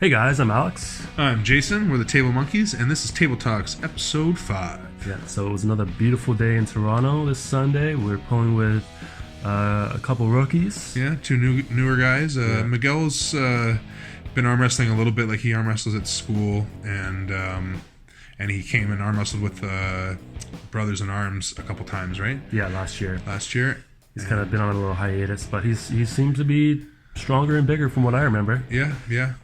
Hey guys, I'm Alex. I'm Jason. We're the Table Monkeys, and this is Table Talks, Episode 5. Yeah, so it was another beautiful day in Toronto this Sunday. We're pulling with a couple rookies. Yeah, two newer guys. Miguel's been arm wrestling a little bit, like he arm wrestles at school, and he came and arm wrestled with Brothers in Arms a couple times, right? Yeah, last year. He's kind of been on a little hiatus, but he seems to be stronger and bigger from what I remember. Yeah.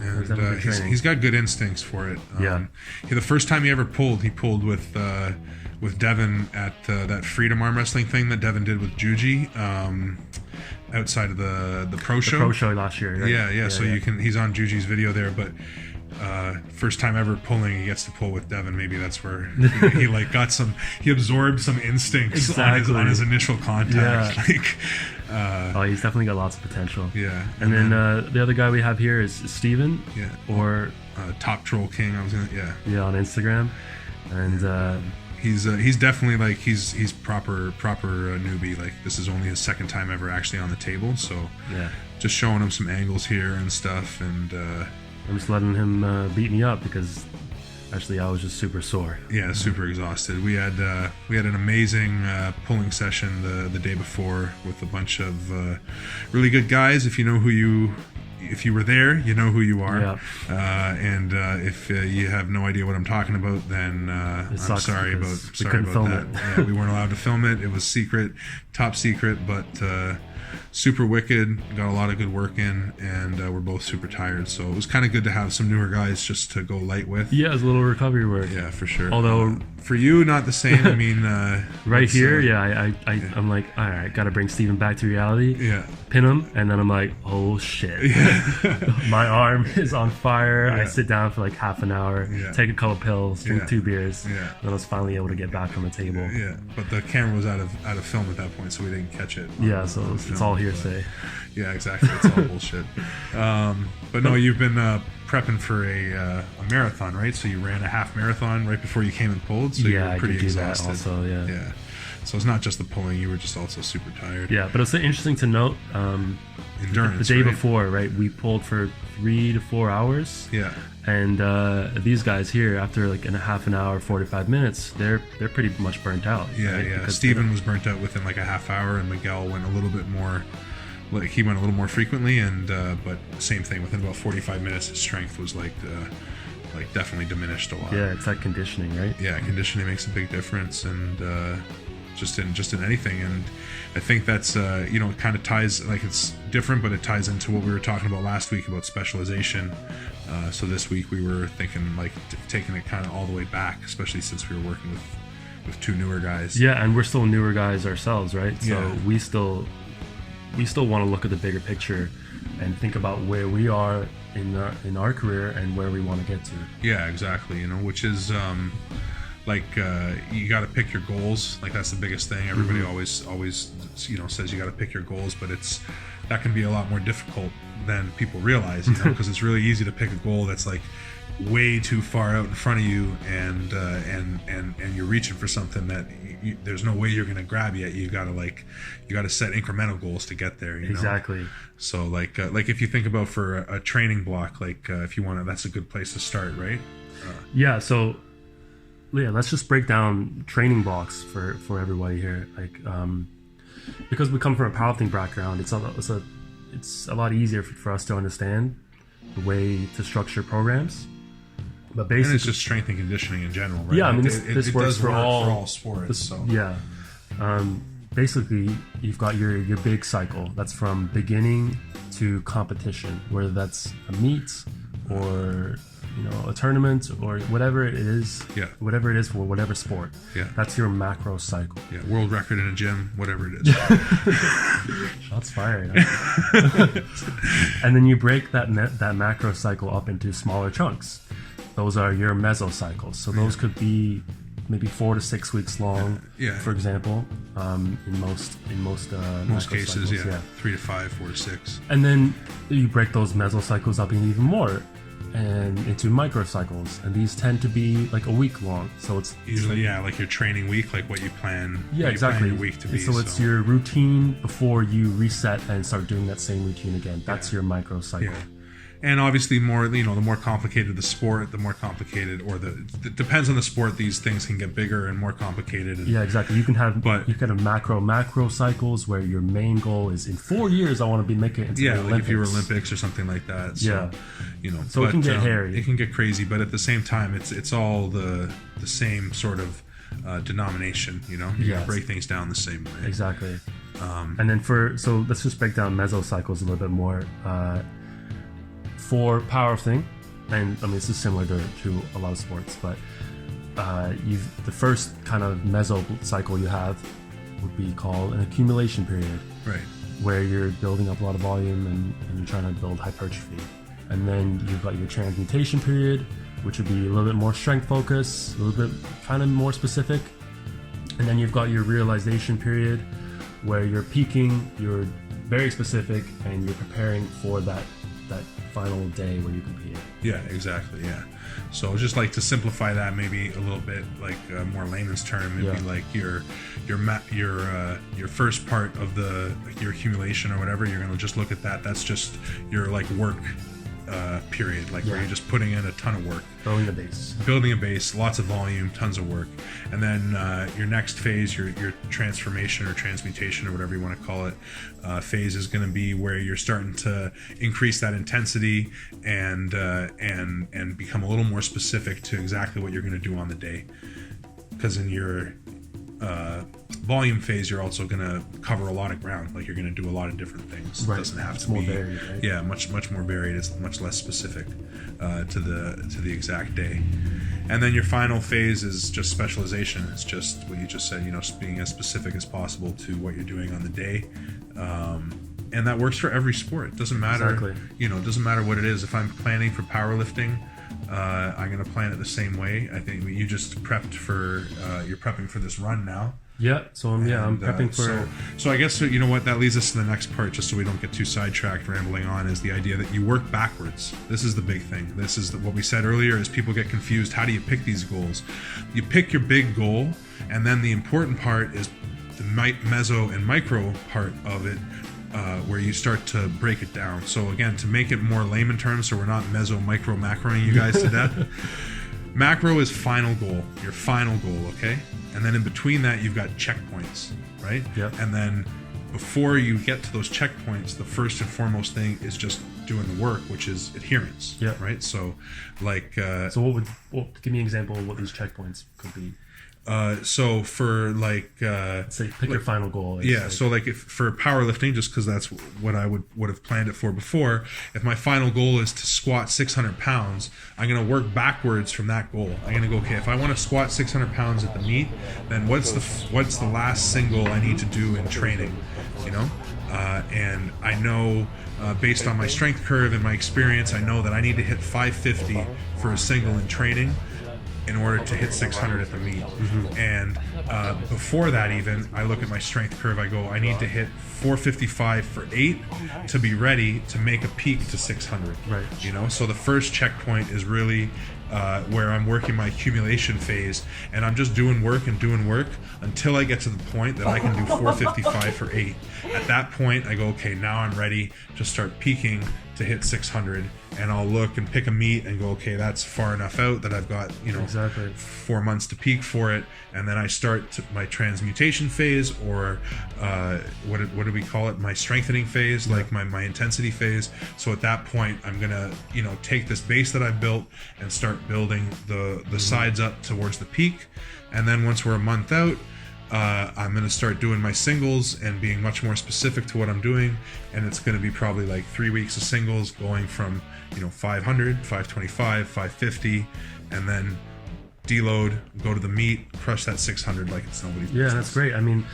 And he's got good instincts for it. The first time he ever pulled, he pulled with Devin at that freedom arm wrestling thing that Devin did with Juji outside of the pro show. The pro show last year. Right? Yeah. So he's on Juji's video there, but first time ever pulling, he gets to pull with Devin. Maybe that's where he absorbed some instincts on his initial contact. Yeah. He's definitely got lots of potential. Yeah. And then the other guy we have here is Steven. Yeah. Or Top Troll King. Yeah, on Instagram. And he's definitely he's proper newbie. Like, this is only his second time ever actually on the table. So yeah, just showing him some angles here and stuff, and I'm just letting him beat me up because actually I was just super sore. Yeah, super exhausted. We had an amazing pulling session the day before with a bunch of really good guys. If you were there, you know who you are. Yeah. And if you have no idea what I'm talking about, then I'm sorry about that. Yeah, we weren't allowed to film it. It was secret, top secret, but super wicked. Got a lot of good work in, and we're both super tired. So it was kind of good to have some newer guys just to go light with. Yeah, it was a little recovery work. Yeah, for sure. Although for you, not the same. I mean, right here, I'm like, all right, got to bring Steven back to reality. Yeah. Pin him, and then I'm like, oh shit. Yeah. My arm is on fire. Yeah. I sit down for like half an hour, take a couple pills, drink 2 beers, and then I was finally able to get back on the table. Yeah, but the camera was out of film at that point, so we didn't catch it. Yeah, so it's all hearsay. Yeah, exactly. It's all bullshit. But no, you've been prepping for a marathon, right? So you ran a half marathon right before you came and pulled. So you were pretty exhausted. That also, yeah. Yeah. So it's not just the pulling; you were just also super tired. Yeah, but it's interesting to note. Endurance. The day before, right? We pulled for 3 to 4 hours. Yeah. And these guys here, after like in a half an hour, 45 minutes, they're pretty much burnt out. Yeah, right? yeah. Because Steven was burnt out within like a half hour, and Miguel went a little bit more. Like, he went a little more frequently, and but same thing. Within about 45 minutes, his strength was like definitely diminished a lot. Yeah, it's that conditioning, right? Yeah, conditioning makes a big difference, and just in anything. And I think that's it kind of ties, like, it's different, but it ties into what we were talking about last week about specialization. So this week we were thinking like taking it kind of all the way back, especially since we were working with 2 newer guys. Yeah, and we're still newer guys ourselves, right? So yeah. we still want to look at the bigger picture and think about where we are in our career and where we want to get to. Yeah, exactly. Which is you got to pick your goals. Like, that's the biggest thing. Everybody always says you got to pick your goals, but that can be a lot more difficult than people realize, because it's really easy to pick a goal that's like way too far out in front of you, and you're reaching for something that there's no way you're going to grab yet. You got to set incremental goals to get there. Exactly. So like if you think about for a training block, if you want to, that's a good place to start, right? So let's just break down training blocks for everybody here. Because we come from a powerlifting background, it's a lot easier for us to understand the way to structure programs. But basically, and it's just strength and conditioning in general, right? Yeah, I mean, this works for all sports. Yeah. Basically, you've got your big cycle. That's from beginning to competition, whether that's a meet or a tournament or whatever it is. Yeah. Whatever it is for whatever sport. Yeah. That's your macro cycle. Yeah. World record in a gym, whatever it is. Shots fired. And then you break that macro cycle up into smaller chunks. Those are your mesocycles. So those could be maybe 4 to 6 weeks long. Yeah. For example, in most cases, 3 to 5, 4 to 6. And then you break those mesocycles up even more, and into microcycles, and these tend to be like a week long. So it's usually like your training week, like what you plan. Yeah, exactly. Your week to be. So it's your routine before you reset and start doing that same routine again. That's your microcycle. And obviously, more the more complicated the sport, the more complicated, or it depends on the sport. These things can get bigger and more complicated. And, yeah, exactly. You can have macro cycles where your main goal is in 4 years I want to be making it into the Olympics. Like if you were Olympics or something like that. So, so it can get hairy. It can get crazy, but at the same time, it's all the same sort of denomination. You can break things down the same way. Exactly. And then so let's just break down mesocycles a little bit more. For powerlifting, and I mean this is similar to a lot of sports, but the first kind of mesocycle you have would be called an accumulation period, right? Where you're building up a lot of volume and you're trying to build hypertrophy. And then you've got your transmutation period, which would be a little bit more strength focus, a little bit kind of more specific. And then you've got your realization period, where you're peaking, you're very specific, and you're preparing for that final day where you compete. Yeah, exactly. Yeah. So just like to simplify that maybe a little bit, like more layman's term, it'd be like your first part of your accumulation or whatever. You're gonna just look at that. That's just your like work period, like where you're just putting in a ton of work, building a base, lots of volume, tons of work. And then your next phase, your transformation or transmutation or whatever you want to call it, phase is going to be where you're starting to increase that intensity and become a little more specific to exactly what you're going to do on the day. Because in your volume phase, you're also going to cover a lot of ground. Like you're going to do a lot of different things. Right. It doesn't have it's to more be varied, right? Yeah, much more varied. It's much less specific to the exact day. And then your final phase is just specialization. It's just what you just said. Being as specific as possible to what you're doing on the day. And that works for every sport. It doesn't matter. Exactly. It doesn't matter what it is. If I'm planning for powerlifting, I'm going to plan it the same way. I think you just prepped for you're prepping for this run now. Yeah, so I'm prepping for. So I guess you know what, that leads us to the next part, just so we don't get too sidetracked rambling on, is the idea that you work backwards. This is the big thing. This is what we said earlier. Is people get confused. How do you pick these goals? You pick your big goal, and then the important part is the meso and micro part of it. Where you start to break it down. So again, to make it more layman terms, so we're not meso, micro, macroing you guys to death. Macro is final goal, your final goal, okay? And then in between that, you've got checkpoints, right? Yep. And then before you get to those checkpoints, the first and foremost thing is just doing the work, which is adherence, right? So like... so give me an example of what these checkpoints could be. So for like say pick your final goal. So like if for powerlifting, just because that's what I would have planned it for before, if my final goal is to squat 600 pounds, I'm going to work backwards from that goal. I'm going to go, okay, if I want to squat 600 pounds at the meet, then what's the last single I need to do in training, and I know based on my strength curve and my experience, I know that I need to hit 550 for a single in training in order to hit 600 at the meet. And before that even, I look at my strength curve, I go, I need to hit 455 for 8 to be ready to make a peak to 600. Right. So the first checkpoint is really where I'm working my accumulation phase, and I'm just doing work until I get to the point that I can do 455 for 8. At that point, I go, okay, now I'm ready to start peaking to hit 600, and I'll look and pick a meet and go, okay, that's far enough out that I've got 4 months to peak for it, and then I start my transmutation phase, or what do we call it, my strengthening phase, like my intensity phase. So at that point, I'm gonna take this base that I've built and start building the sides up towards the peak. And then once we're a month out, I'm going to start doing my singles and being much more specific to what I'm doing, and it's going to be probably like 3 weeks of singles, going from 500, 525, 550, and then deload, go to the meet, crush that 600 like it's nobody's business. That's great. I mean,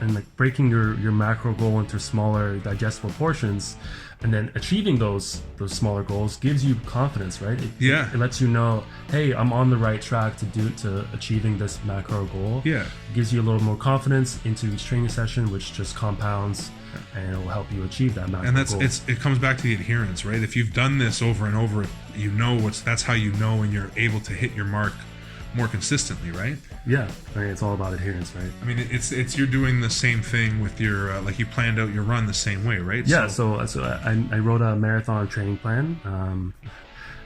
and like breaking your macro goal into smaller digestible portions, and then achieving those smaller goals gives you confidence, right? It lets you know, hey, I'm on the right track to achieving this macro goal. It gives you a little more confidence into each training session, which just compounds, and it will help you achieve that macro goal. And it comes back to the adherence, right? If you've done this over and over, that's how you know when you're able to hit your mark more consistently, right? Yeah, I mean, it's all about adherence, right? I mean, it's you're doing the same thing with your like you planned out your run the same way, right? Yeah. So I wrote a marathon training plan,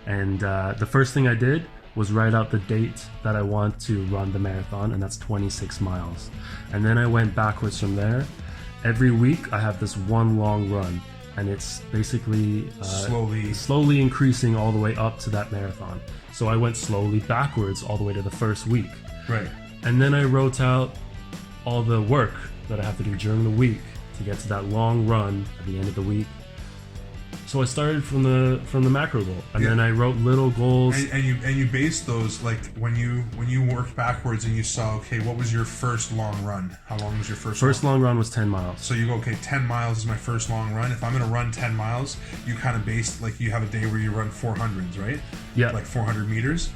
and the first thing I did was write out the date that I want to run the marathon, and that's 26 miles. And then I went backwards from there. Every week I have this one long run, and it's basically slowly increasing all the way up to that marathon. So I went slowly backwards all the way to the first week. Right. And then I wrote out all the work that I have to do during the week to get to that long run at the end of the week. So I started from the macro goal, and then I wrote little goals. And you based those, like when you worked backwards and you saw, okay, what was your first long run? How long was your first long run was 10 miles. So you go, okay, 10 miles is my first long run. If I'm going to run 10 miles, you kind of based, like you have a day where you run 400s, right? Yeah. Like 400 meters,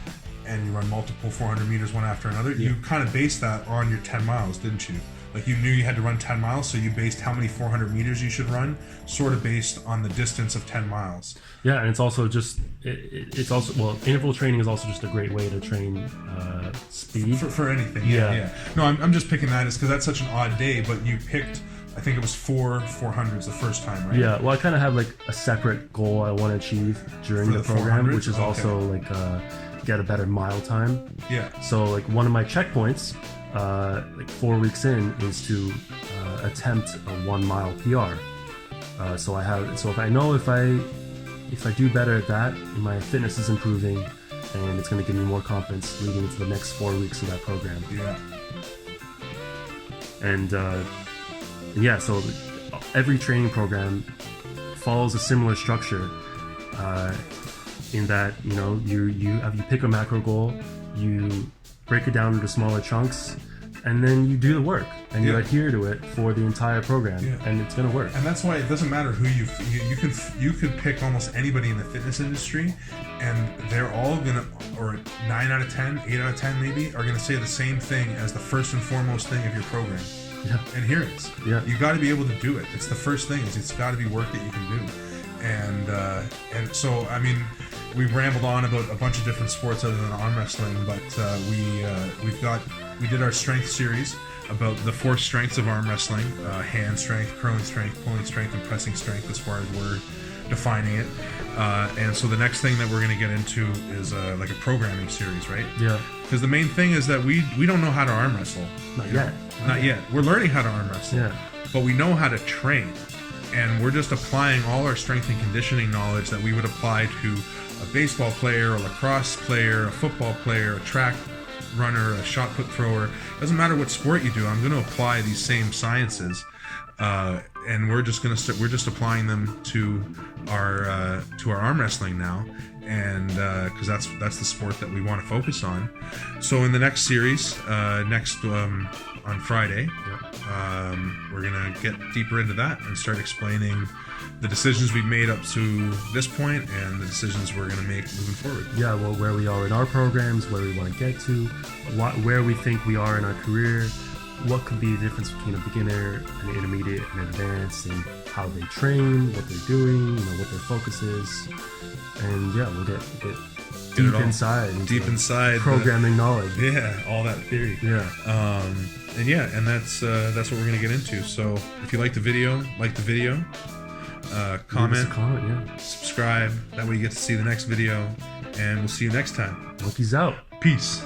and you run multiple 400 meters one after another. Yeah. You kind of based that on your 10 miles, didn't you? Like you knew you had to run 10 miles, so you based how many 400 meters you should run, sort of based on the distance of 10 miles. Yeah, and it's also just, it's also, well, interval training is also just a great way to train speed. For anything, yeah. No, I'm just picking that because that's such an odd day, but you picked, I think it was 400s the first time, right? Yeah, well, I kind of have like a separate goal I want to achieve during the program, which is also like get a better mile time. Yeah. So like one of my checkpoints, like 4 weeks in, is to attempt a 1 mile PR. So if I know if I do better at that, my fitness is improving, and it's going to give me more confidence leading into the next 4 weeks of that program. Yeah. And yeah, so every training program follows a similar structure, in that you pick a macro goal, you break it down into smaller chunks, and then you do the work and you adhere to it for the entire program, and it's gonna work. And that's why it doesn't matter who you could pick almost anybody in the fitness industry, and they're all gonna, or 9 out of 10, 8 out of 10 maybe, are gonna say the same thing as the first and foremost thing of your program. Yeah. Adherence. Yeah. You got to be able to do it. It's the first thing. It's got to be work that you can do. And so I mean, we rambled on about a bunch of different sports other than arm wrestling, but we did our strength series about the 4 strengths of arm wrestling: hand strength, curling strength, pulling strength, and pressing strength, as far as we're defining it. And so the next thing that we're going to get into is like a programming series, right? Yeah. Because the main thing is that we don't know how to arm wrestle. Not yet. We're learning how to arm wrestle. Yeah. But we know how to train. And we're just applying all our strength and conditioning knowledge that we would apply to a baseball player, a lacrosse player, a football player, a track runner, a shot put thrower. Doesn't matter what sport you do. I'm going to apply these same sciences, and we're just applying them to our arm wrestling now, and because that's the sport that we want to focus on. So in the next series, on Friday, we're gonna get deeper into that and start explaining the decisions we've made up to this point and the decisions we're gonna make moving forward. Yeah, well, where we are in our programs, where we want to get to, where we think we are in our career, what could be the difference between a beginner, an intermediate, and advanced, and how they train, what they're doing, what their focus is, and yeah, we'll get deep inside programming knowledge. Yeah, all that theory. Yeah. And that's what we're gonna get into. So if you like the video, comment, subscribe. That way you get to see the next video, and we'll see you next time. Monkeys out. Peace.